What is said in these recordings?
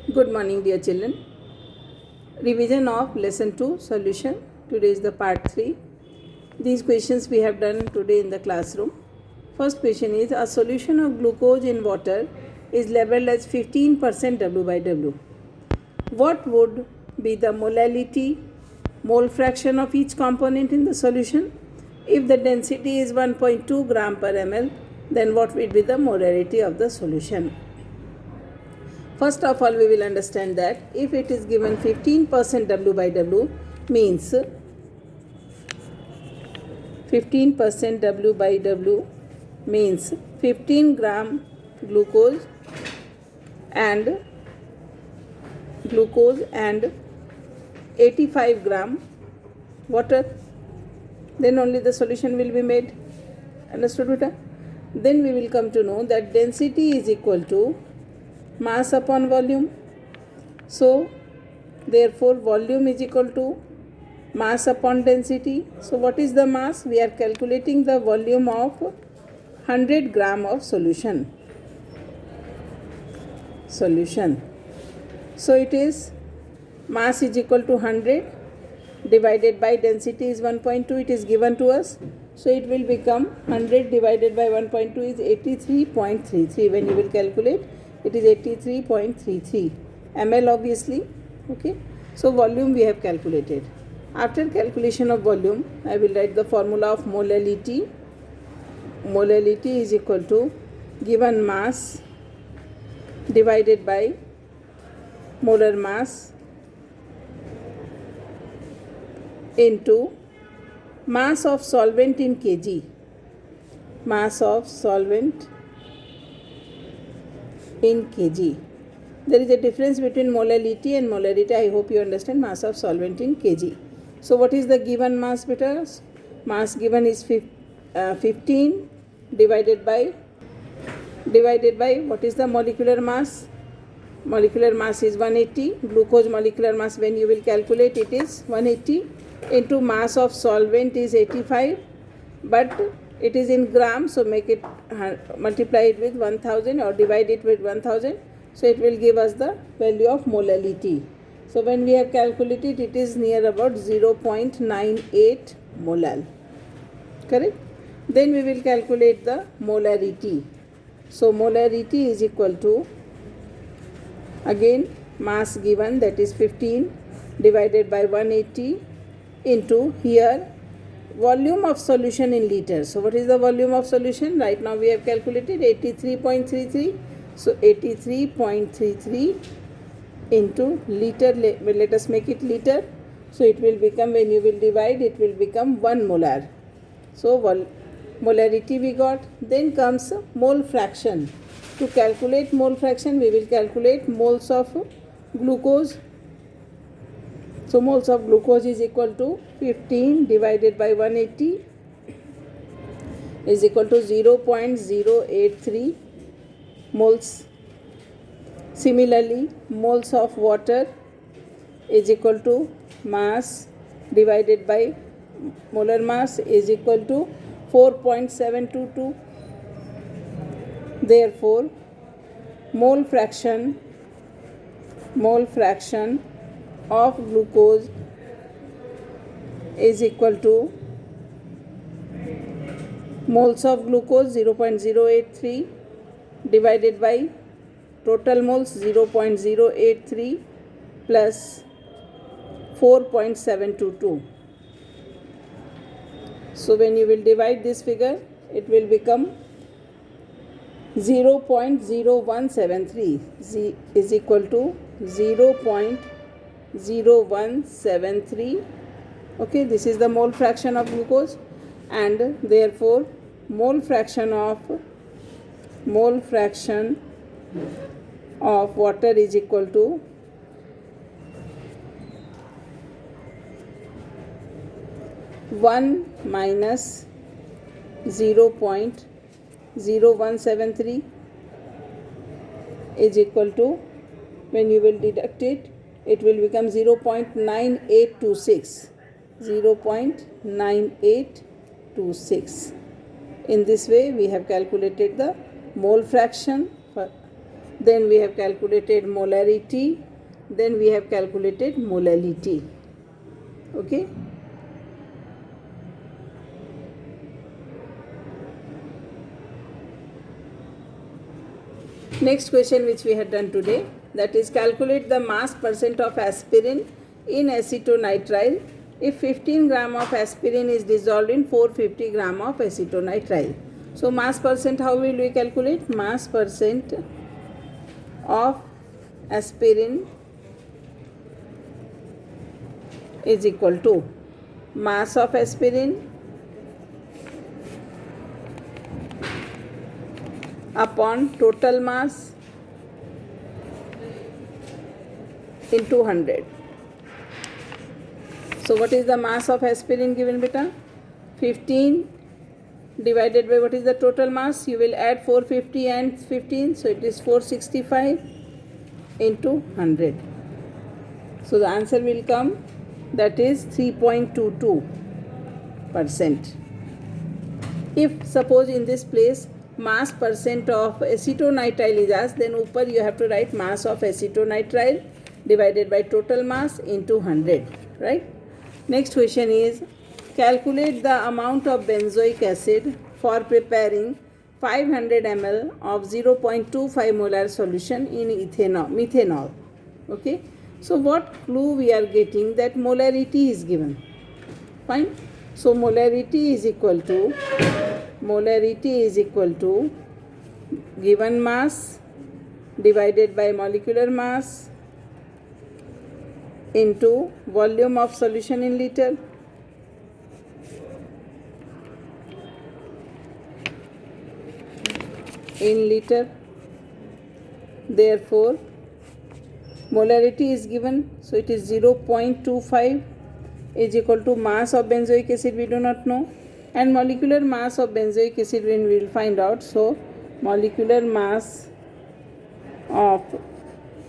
Good morning, dear children. Revision of lesson 2 solution. Today is the part 3. These questions we have done today in the classroom. First question is, a solution of glucose in water is labeled as 15% W by W. What would be the molality, mole fraction of each component in the solution? If the density is 1.2 gram per ml, then what will be the molarity of the solution? First of all, we will understand that if it is given 15% W by W means 15% W by W means 15 gram glucose and 85 gram water. Then only the solution will be made. Understood, beta? Then we will come to know that density is equal to mass upon volume. So therefore volume is equal to mass upon density. So what is the mass? We are calculating the volume of 100 gram of solution. So it is mass is equal to 100 divided by density is 1.2. It is given to us. So it will become 100 divided by 1.2 is 83.33. When you will calculate, it is 83.33 ml obviously. Okay. So volume we have calculated. After calculation of volume, I will write the formula of molality. Molality is equal to given mass divided by molar mass into mass of solvent in kg. Mass of solvent in kg. There is a difference between molality and molarity. I hope you understand. Mass of solvent in kg. So what is the given mass, beta? Mass given is 15 divided by what is the molecular mass? Molecular mass is 180. Glucose molecular mass, when you will calculate, it is 180 into mass of solvent is 85, but it is in grams, so make it multiply it with 1000 or divide it with 1000. So it will give us the value of molality. So when we have calculated, it is near about 0.98 molal. Correct? Then we will calculate the molarity. So molarity is equal to, again, mass given, that is 15 divided by 180 into here volume of solution in liters. So what is the volume of solution? Right now we have calculated 83.33. So 83.33 into liter. Let us make it liter. So it will become, when you will divide, it will become 1 molar. So molarity we got. Then comes mole fraction. To calculate mole fraction, we will calculate moles of glucose. So moles of glucose is equal to 15 divided by 180 is equal to 0.083 moles. Similarly, moles of water is equal to mass divided by molar mass is equal to 4.722. Therefore, mole fraction of glucose is equal to moles of glucose 0.083 divided by total moles 0.083 plus 4.722. So when you will divide this figure, it will become 0.0173 is equal to 0.0173. Okay, this is the mole fraction of glucose, and therefore mole fraction of water is equal to 1 minus 0.0173 is equal to, when you will deduct it, it will become 0.9826. 0.9826. In this way, we have calculated the mole fraction then we have calculated molarity, then we have calculated molality. Okay. Next question which we had done today, that is calculate the mass percent of aspirin in acetonitrile if 15 gram of aspirin is dissolved in 450 gram of acetonitrile. So mass percent, how will we calculate? Mass percent of aspirin is equal to mass of aspirin upon total mass into 100. So what is the mass of aspirin given, beta? 15 divided by what is the total mass? You will add 450 and 15, so it is 465 into 100. So the answer will come, that is 3.22%. If suppose in this place mass percent of acetonitrile is asked, then upper you have to write mass of acetonitrile divided by total mass into 100, right? Next question is calculate the amount of benzoic acid for preparing 500 ml of 0.25 molar solution in methanol. Okay, so what clue we are getting? That molarity is given. Fine. So molarity is equal to given mass divided by molecular mass into volume of solution in liter. Therefore molarity is given, so it is 0.25 is equal to mass of benzoic acid, we do not know, and molecular mass of benzoic acid when we will find out. So molecular mass of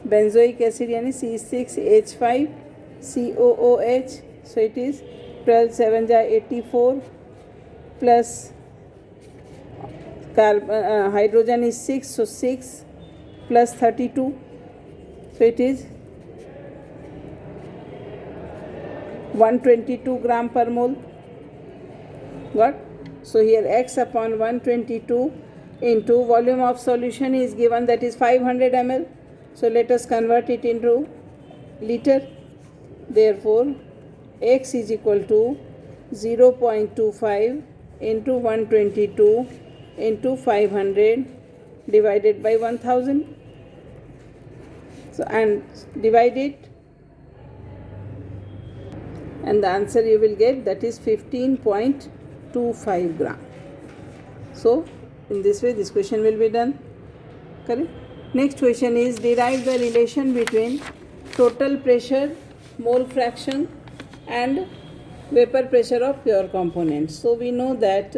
benzoic acid yani C6H5COOH, so it is 12 7 84 plus hydrogen is 6, so 6 plus 32, so it is 122 gram per mole. Got? So here X upon 122 into volume of solution is given, that is 500 ml. So let us convert it into liter. Therefore X is equal to 0.25 into 122 into 500 divided by 1000. So and divide it, and the answer you will get, that is 15.25 gram. So in this way this question will be done. Correct? Next question is derive the relation between total pressure, mole fraction and vapor pressure of pure components. So we know that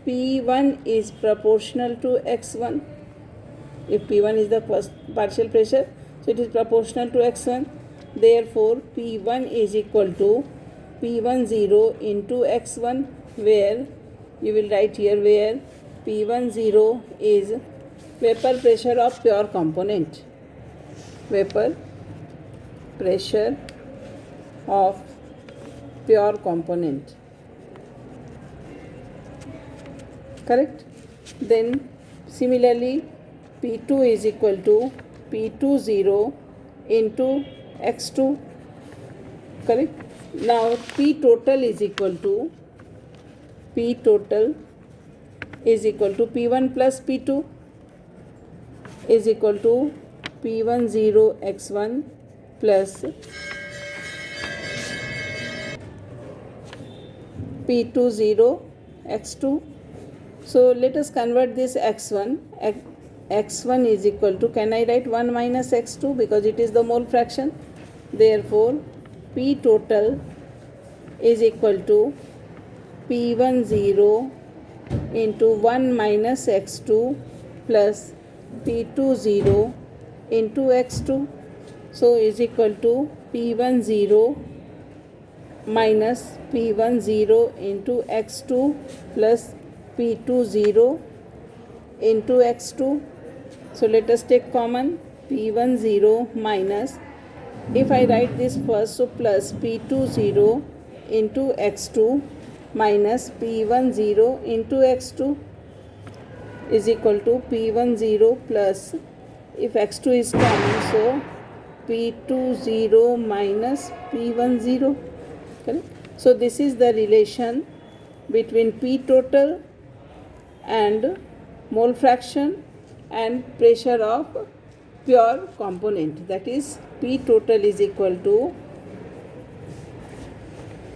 P1 is proportional to X1. If P1 is the first partial pressure, so it is proportional to X1. Therefore P1 is equal to P10 into X1, where you will write here where P10 is vapor pressure of pure component. Vapor pressure of pure component. Correct? Then similarly P2 is equal to P20 into X2. Correct? Now P total is equal to P1 plus P2 is equal to P10 X1 plus P20 X2. So let us convert this X1. X1 is equal to, can I write 1 minus X2 because it is the mole fraction. Therefore P total is equal to P10 into 1 minus X2 plus P20 into X2. So is equal to P10 minus P10 into X2 plus P20 into X2. So let us take common P10 minus, if I write this first, so plus P20 into x2 minus P10 into x2 is equal to P10 plus, if x2 is common, so P20 minus P10. Correct? So this is the relation between P total and mole fraction and pressure of pure component, that is P total is equal to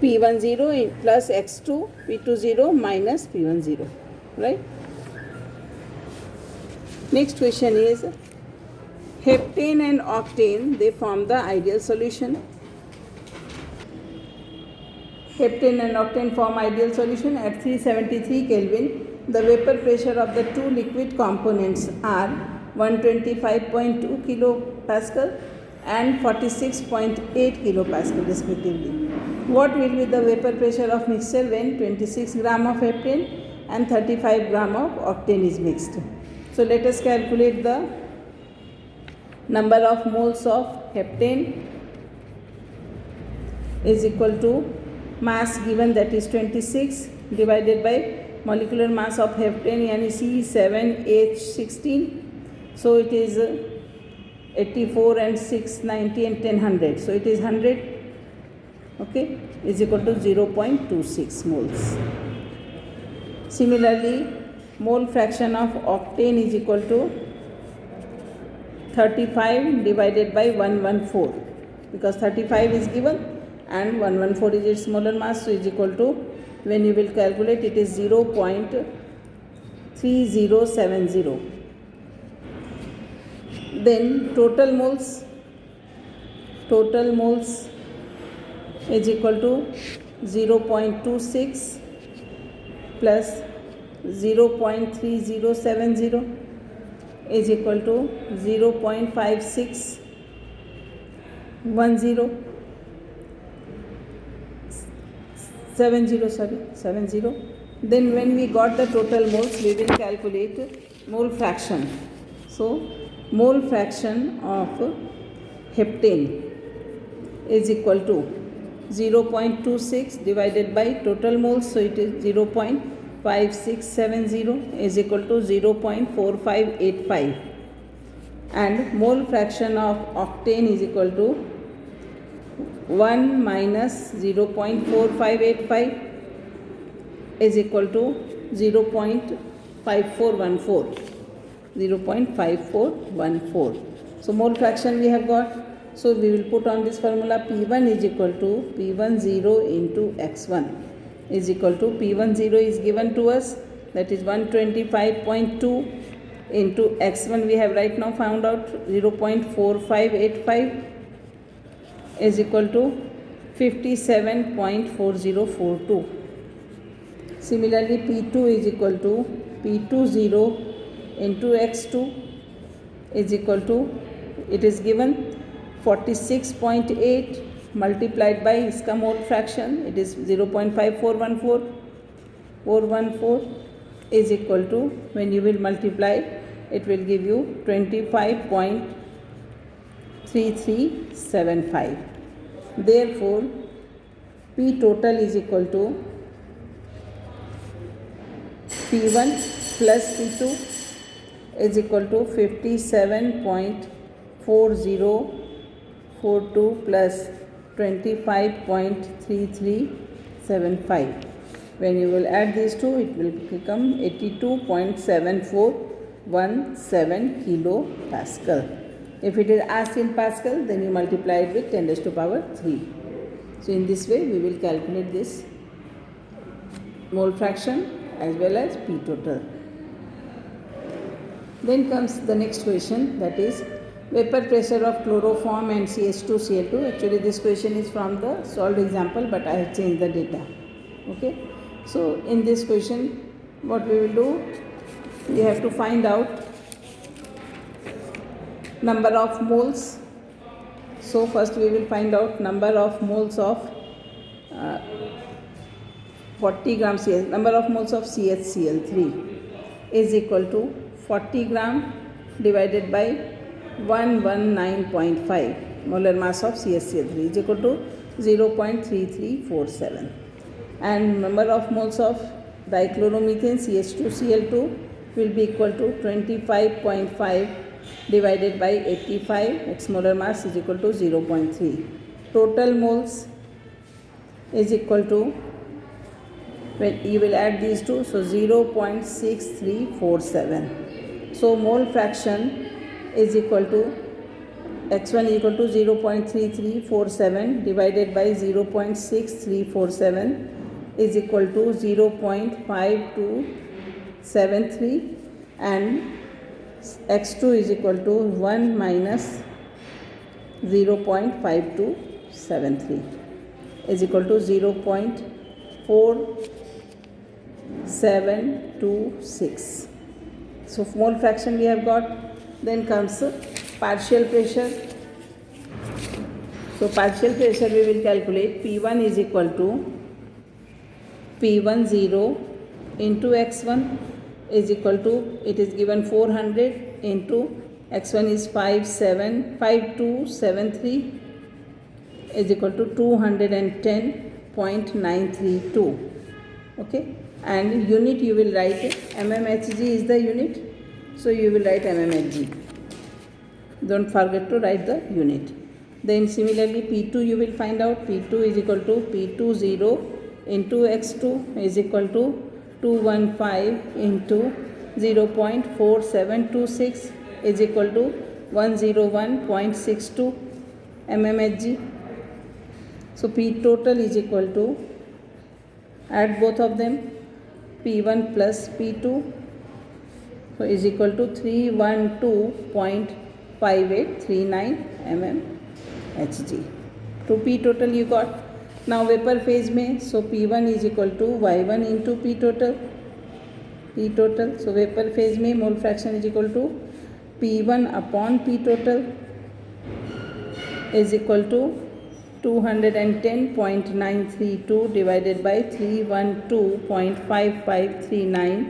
P10 plus x2, P20 minus P10, right? Next question is, heptane and octane, they form the ideal solution. Heptane and octane form ideal solution at 373 Kelvin. The vapor pressure of the two liquid components are 125.2 kilopascal and 46.8 kilopascal respectively. What will be the vapor pressure of mixture when 26 gram of heptane and 35 gram of octane is mixed? So let us calculate the number of moles of heptane is equal to mass given, that is 26, divided by molecular mass of heptane yani C7H16. So it is 84 and 690 and 1000. So it is 100, okay, is equal to 0.26 moles. Similarly, mole fraction of octane is equal to 35 divided by 114, because 35 is given and 114 is its molar mass, so is equal to, when you will calculate, it is 0.3070. Then total moles is equal to 0.26 plus 0.3070 is equal to 0.5610 70. Then when we got the total moles, we will calculate mole fraction. So mole fraction of heptane is equal to 0.26 divided by total moles, so it is 0.5670 is equal to 0.4585, and mole fraction of octane is equal to 1 minus 0.4585 is equal to 0.5414. So mole fraction we have got. So we will put on this formula, P1 is equal to P10 into x1 is equal to, P10 is given to us, that is 125.2 into x1 we have right now found out 0.4585 is equal to 57.4042. Similarly, P2 is equal to P20 into x2 is equal to, it is given 46.8 multiplied by iska mole fraction, it is 0.5414 is equal to, when you will multiply, it will give you 25.3375. Therefore, P total is equal to P1 plus P2 is equal to 57.4042 plus 25.3375. When you will add these two, it will become 82.7417 kilopascal. If it is asked in Pascal, then you multiply it with 10 raised to power 3. So in this way, we will calculate this mole fraction as well as P total. Then comes the next question, that is vapor pressure of chloroform and CH2Cl2. Actually, this question is from the solved example, but I have changed the data. Okay. So in this question, what we will do, we have to find out number of moles. So first we will find out number of moles of 40 gram CH, number of moles of CHCl3 is equal to 40 gram divided by 119.5 molar mass of CaCl3 is equal to 0.3347, and number of moles of dichloromethane CH2Cl2 will be equal to 25.5 divided by 85, its molar mass is equal to 0.3. Total moles is equal to, when you will add these two, so 0.6347. So mole fraction is equal to x1 is equal to 0.3347 divided by 0.6347 is equal to 0.5273, and x2 is equal to 1 minus 0.5273 is equal to 0.4726. So mole fraction we have got. Then comes partial pressure. So partial pressure we will calculate. P1 is equal to P10 into x1 is equal to, it is given 400 into x1 is 5273 is equal to 210.932. Okay, and unit you will write mmHg is the unit, so you will write mmHg. Don't forget to write the unit. Then similarly P2 you will find out. P2 is equal to P20 into x2 is equal to 215 into 0.4726 is equal to 101.62 mmHg. So P total is equal to, add both of them, P1 plus P2, so is equal to 312.5839 mmHg. To P total you got. Now vapor phase में, so P1 is equal to Y1 into P total. So vapor phase में mole fraction is equal to P1 upon P total is equal to 210.932 divided by 312.5539.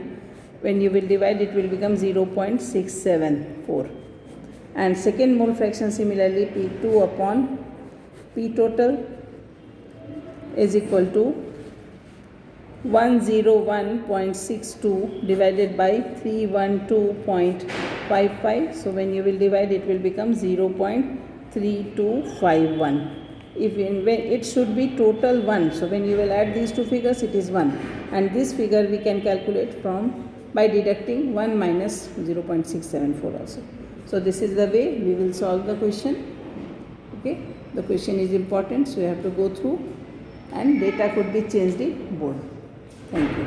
When you will divide, it will become 0.674. And second mole fraction similarly P2 upon P total is equal to 101.62 divided by 312.55. So when you will divide, it will become 0.3251. When it should be total 1. So when you will add these two figures, it is 1. And this figure we can calculate from by deducting 1 minus 0.674 also. So this is the way we will solve the question. Okay, the question is important, so you have to go through, and data could be changed in board. Thank you.